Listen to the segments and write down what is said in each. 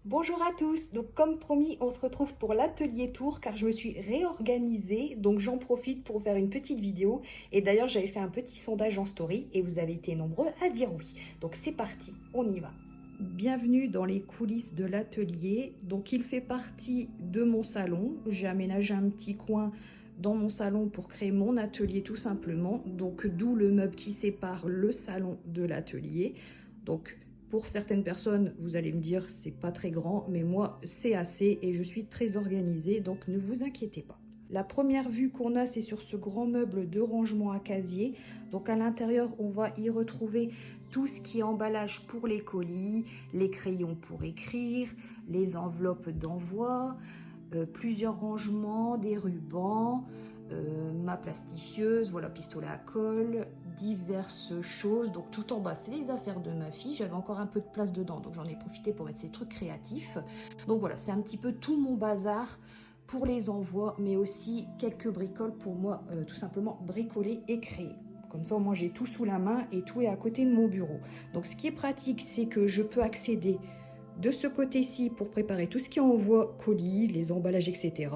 Bonjour à tous, donc comme promis on se retrouve pour l'atelier tour car je me suis réorganisée, donc j'en profite pour faire une petite vidéo et d'ailleurs j'avais fait un petit sondage en story et vous avez été nombreux à dire oui, donc c'est parti, on y va. Bienvenue dans les coulisses de l'atelier, donc il fait partie de mon salon, j'ai aménagé un petit coin dans mon salon pour créer mon atelier tout simplement, donc d'où le meuble qui sépare le salon de l'atelier. Donc pour certaines personnes, vous allez me dire c'est pas très grand, mais moi c'est assez et je suis très organisée, donc ne vous inquiétez pas. La première vue qu'on a, c'est sur ce grand meuble de rangement à casier. Donc à l'intérieur, on va y retrouver tout ce qui est emballage pour les colis, les crayons pour écrire, les enveloppes d'envoi, plusieurs rangements, des rubans, ma plastifieuse, voilà, pistolet à colle, diverses choses. Donc tout en bas, c'est les affaires de ma fille. J'avais encore un peu de place dedans, donc j'en ai profité pour mettre ces trucs créatifs. Donc voilà, c'est un petit peu tout mon bazar pour les envois, mais aussi quelques bricoles pour moi, tout simplement bricoler et créer. Comme ça, moi, j'ai tout sous la main et tout est à côté de mon bureau. Donc ce qui est pratique, c'est que je peux accéder de ce côté-ci pour préparer tout ce qui envoie colis, les emballages, etc.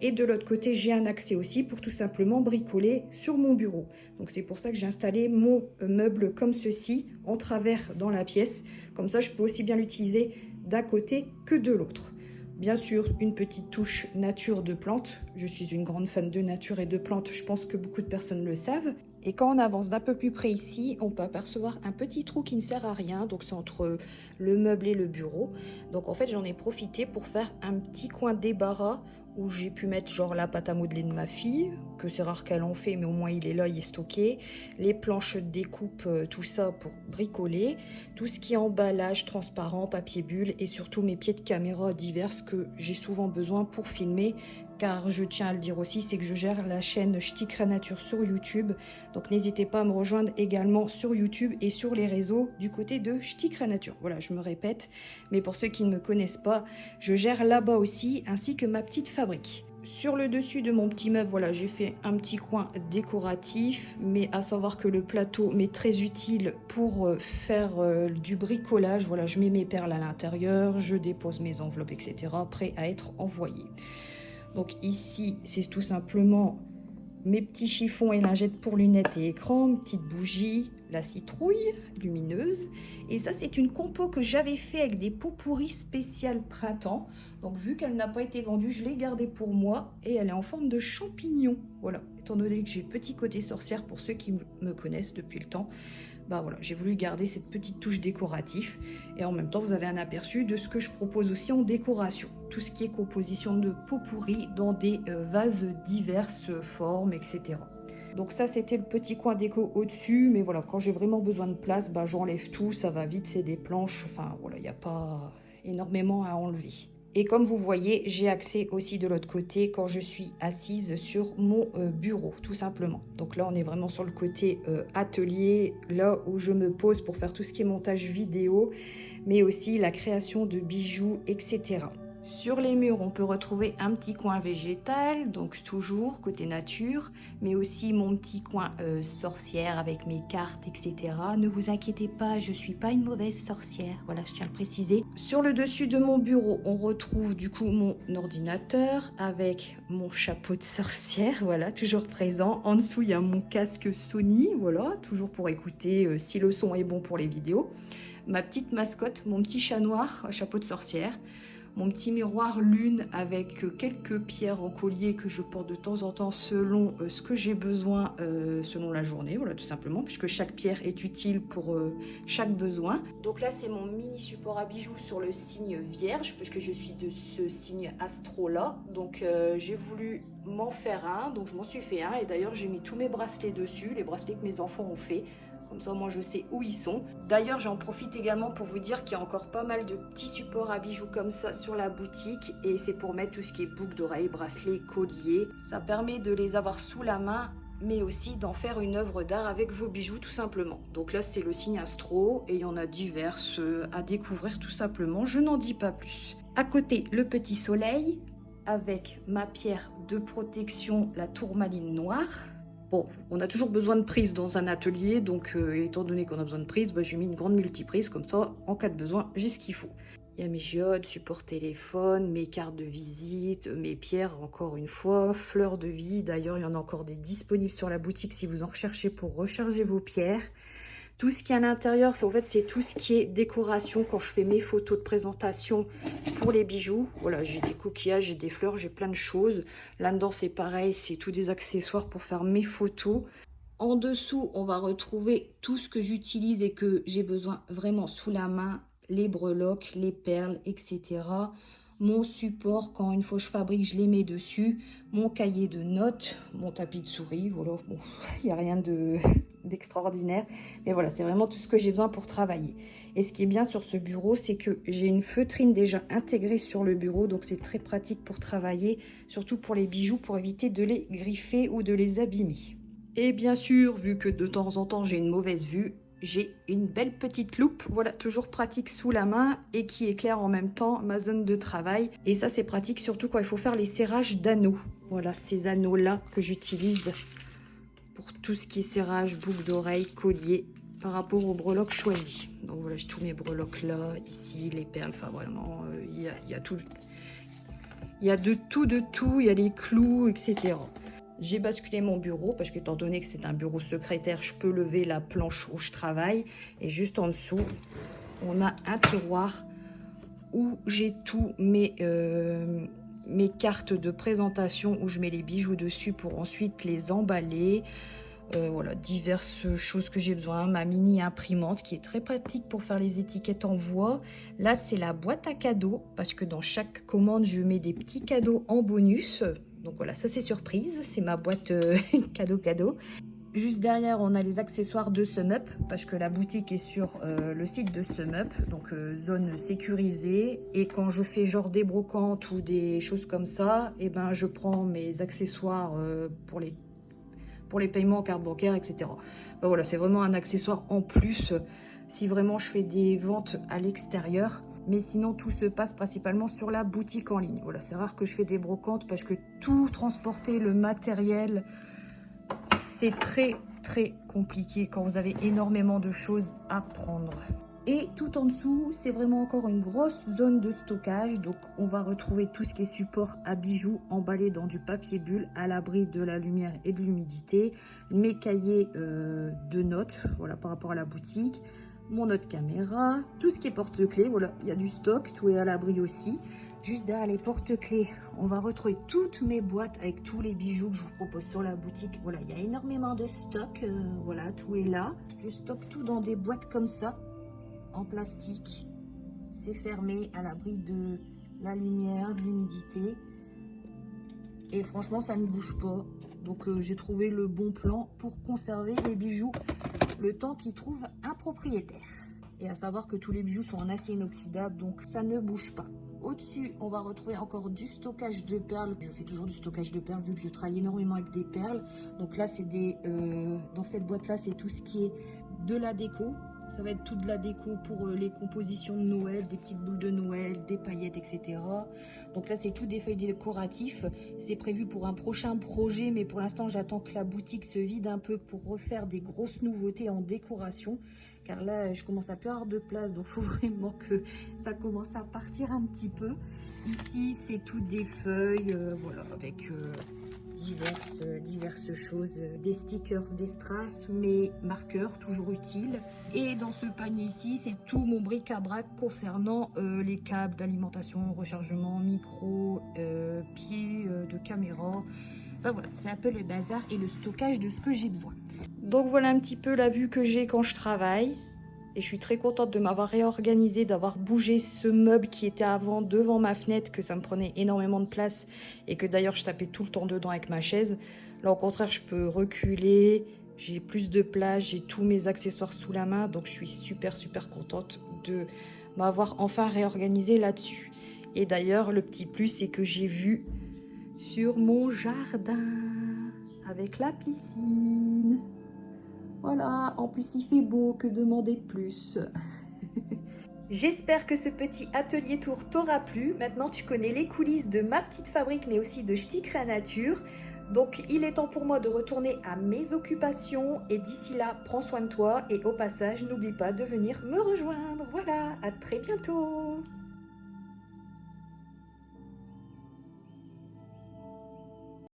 Et de l'autre côté, j'ai un accès aussi pour tout simplement bricoler sur mon bureau. Donc c'est pour ça que j'ai installé mon meuble comme ceci, en travers dans la pièce. Comme ça, je peux aussi bien l'utiliser d'un côté que de l'autre. Bien sûr, une petite touche nature de plantes. Je suis une grande fan de nature et de plantes, je pense que beaucoup de personnes le savent. Et quand on avance d'un peu plus près ici, on peut apercevoir un petit trou qui ne sert à rien. Donc c'est entre le meuble et le bureau. Donc en fait, j'en ai profité pour faire un petit coin débarras où j'ai pu mettre genre la pâte à modeler de ma fille, que c'est rare qu'elle en fait, mais au moins il est là, il est stocké. Les planches de découpe, tout ça pour bricoler. Tout ce qui est emballage transparent, papier bulle et surtout mes pieds de caméra diverses que j'ai souvent besoin pour filmer. Car je tiens à le dire aussi, c'est que je gère la chaîne Ch'ti Créature sur YouTube. Donc n'hésitez pas à me rejoindre également sur YouTube et sur les réseaux du côté de Ch'ti Créature. Voilà, je me répète, mais pour ceux qui ne me connaissent pas, je gère là-bas aussi, ainsi que ma petite fabrique. Sur le dessus de mon petit meuble, voilà, j'ai fait un petit coin décoratif, mais à savoir que le plateau m'est très utile pour faire du bricolage. Voilà, je mets mes perles à l'intérieur, je dépose mes enveloppes, etc., prêts à être envoyées. Donc ici, c'est tout simplement mes petits chiffons et lingettes pour lunettes et écran, une petite bougie, la citrouille lumineuse. Et ça, c'est une compo que j'avais fait avec des pots pourris spéciales printemps. Donc vu qu'elle n'a pas été vendue, je l'ai gardée pour moi et elle est en forme de champignon. Voilà, étant donné que j'ai petit côté sorcière pour ceux qui me connaissent depuis le temps, bah voilà, j'ai voulu garder cette petite touche décorative et en même temps vous avez un aperçu de ce que je propose aussi en décoration, tout ce qui est composition de pot pourri dans des vases diverses formes, etc. Donc ça, c'était le petit coin déco au-dessus, mais voilà, quand j'ai vraiment besoin de place, bah j'enlève tout, ça va vite, c'est des planches, enfin voilà, il n'y a pas énormément à enlever. Et comme vous voyez, j'ai accès aussi de l'autre côté quand je suis assise sur mon bureau, tout simplement. Donc là, on est vraiment sur le côté atelier, là où je me pose pour faire tout ce qui est montage vidéo, mais aussi la création de bijoux, etc. Sur les murs, on peut retrouver un petit coin végétal, donc toujours côté nature, mais aussi mon petit coin sorcière avec mes cartes, etc. Ne vous inquiétez pas, je suis pas une mauvaise sorcière, voilà, je tiens à le préciser. Sur le dessus de mon bureau, on retrouve du coup mon ordinateur avec mon chapeau de sorcière, voilà, toujours présent. En dessous, il y a mon casque Sony, voilà, toujours pour écouter si le son est bon pour les vidéos. Ma petite mascotte, mon petit chat noir, chapeau de sorcière. Mon petit miroir lune avec quelques pierres en collier que je porte de temps en temps selon ce que j'ai besoin, selon la journée, voilà, tout simplement, puisque chaque pierre est utile pour chaque besoin. Donc là, c'est mon mini support à bijoux sur le signe Vierge, puisque je suis de ce signe astro là. Donc j'ai voulu m'en faire un, donc je m'en suis fait un, et d'ailleurs j'ai mis tous mes bracelets dessus, les bracelets que mes enfants ont fait. Comme ça, moi, je sais où ils sont. D'ailleurs, j'en profite également pour vous dire qu'il y a encore pas mal de petits supports à bijoux comme ça sur la boutique. Et c'est pour mettre tout ce qui est boucles d'oreilles, bracelets, colliers. Ça permet de les avoir sous la main, mais aussi d'en faire une œuvre d'art avec vos bijoux, tout simplement. Donc là, c'est le signe astro et il y en a diverses à découvrir, tout simplement. Je n'en dis pas plus. À côté, le petit soleil avec ma pierre de protection, la tourmaline noire. Bon, on a toujours besoin de prise dans un atelier, donc étant donné qu'on a besoin de prise, bah, j'ai mis une grande multiprise, comme ça, en cas de besoin, j'ai ce qu'il faut. Il y a mes geodes, support téléphone, mes cartes de visite, mes pierres, encore une fois, fleurs de vie. D'ailleurs, il y en a encore des disponibles sur la boutique si vous en recherchez pour recharger vos pierres. Tout ce qui est à l'intérieur, en fait, c'est tout ce qui est décoration quand je fais mes photos de présentation pour les bijoux. Voilà, j'ai des coquillages, j'ai des fleurs, j'ai plein de choses. Là-dedans, c'est pareil, c'est tous des accessoires pour faire mes photos. En dessous, on va retrouver tout ce que j'utilise et que j'ai besoin vraiment sous la main. Les breloques, les perles, etc. Mon support, quand une fois je fabrique, je les mets dessus. Mon cahier de notes, mon tapis de souris. Voilà, bon, il n'y a rien d'extraordinaire. Mais voilà, c'est vraiment tout ce que j'ai besoin pour travailler. Et ce qui est bien sur ce bureau, c'est que j'ai une feutrine déjà intégrée sur le bureau. Donc c'est très pratique pour travailler, surtout pour les bijoux, pour éviter de les griffer ou de les abîmer. Et bien sûr, vu que de temps en temps j'ai une mauvaise vue, j'ai une belle petite loupe, voilà, toujours pratique sous la main et qui éclaire en même temps ma zone de travail. Et ça, c'est pratique surtout quand il faut faire les serrages d'anneaux. Voilà, ces anneaux-là que j'utilise pour tout ce qui est serrage, boucle d'oreille, collier, par rapport aux breloques choisis. Donc voilà, j'ai tous mes breloques là, ici, les perles, enfin vraiment, il y a tout. Il y a de tout, il y a les clous, etc. J'ai basculé mon bureau parce qu'étant donné que c'est un bureau secrétaire, je peux lever la planche où je travaille. Et juste en dessous, on a un tiroir où j'ai tous mes cartes de présentation où je mets les bijoux dessus pour ensuite les emballer. Voilà, diverses choses que j'ai besoin. Ma mini imprimante qui est très pratique pour faire les étiquettes en voix. Là, c'est la boîte à cadeaux parce que dans chaque commande, je mets des petits cadeaux en bonus. Donc voilà, ça c'est surprise, c'est ma boîte cadeau. Juste derrière, on a les accessoires de SumUp parce que la boutique est sur le site de SumUp, donc zone sécurisée. Et quand je fais genre des brocantes ou des choses comme ça, et ben je prends mes accessoires pour les paiements en carte bancaire, etc. Ben voilà, c'est vraiment un accessoire en plus si vraiment je fais des ventes à l'extérieur. Mais sinon, tout se passe principalement sur la boutique en ligne. Voilà, c'est rare que je fais des brocantes parce que tout transporter, le matériel, c'est très compliqué quand vous avez énormément de choses à prendre. Et tout en dessous, c'est vraiment encore une grosse zone de stockage. Donc, on va retrouver tout ce qui est support à bijoux emballé dans du papier bulle à l'abri de la lumière et de l'humidité. Mes cahiers de notes, voilà, par rapport à la boutique. Mon autre caméra, tout ce qui est porte-clés, voilà, il y a du stock, tout est à l'abri aussi. Juste derrière les porte-clés, on va retrouver toutes mes boîtes avec tous les bijoux que je vous propose sur la boutique. Voilà, il y a énormément de stock, voilà, tout est là. Je stocke tout dans des boîtes comme ça, en plastique. C'est fermé à l'abri de la lumière, de l'humidité. Et franchement, ça ne bouge pas. Donc j'ai trouvé le bon plan pour conserver les bijoux le temps qu'ils trouvent un propriétaire. Et à savoir que tous les bijoux sont en acier inoxydable, donc ça ne bouge pas. Au-dessus, on va retrouver encore du stockage de perles. Je fais toujours du stockage de perles vu que je travaille énormément avec des perles. Donc là, c'est dans cette boîte-là, c'est tout ce qui est de la déco. Ça va être toute de la déco pour les compositions de Noël, des petites boules de Noël, des paillettes, etc. Donc là, c'est tout des feuilles décoratifs. C'est prévu pour un prochain projet, mais pour l'instant, j'attends que la boutique se vide un peu pour refaire des grosses nouveautés en décoration. Car là, je commence à plus avoir de place, donc il faut vraiment que ça commence à partir un petit peu. Ici, c'est toutes des feuilles, voilà, avec diverses choses, des stickers, des strass, mes marqueurs toujours utiles. Et dans ce panier ici, c'est tout mon bric-à-brac concernant les câbles d'alimentation, rechargement, micro, pieds de caméra. Enfin voilà, c'est un peu le bazar et le stockage de ce que j'ai besoin. Donc voilà un petit peu la vue que j'ai quand je travaille. Et je suis très contente de m'avoir réorganisée, d'avoir bougé ce meuble qui était avant devant ma fenêtre, que ça me prenait énormément de place et que d'ailleurs je tapais tout le temps dedans avec ma chaise. Là au contraire, je peux reculer, j'ai plus de place, j'ai tous mes accessoires sous la main. Donc je suis super contente de m'avoir enfin réorganisée là-dessus. Et d'ailleurs, le petit plus, c'est que j'ai vu sur mon jardin avec la piscine. Voilà, en plus il fait beau, que demander de plus. J'espère que ce petit atelier tour t'aura plu. Maintenant tu connais les coulisses de ma petite fabrique mais aussi de Ch'ti Créanature. Donc il est temps pour moi de retourner à mes occupations et d'ici là, prends soin de toi et au passage, n'oublie pas de venir me rejoindre. Voilà, à très bientôt.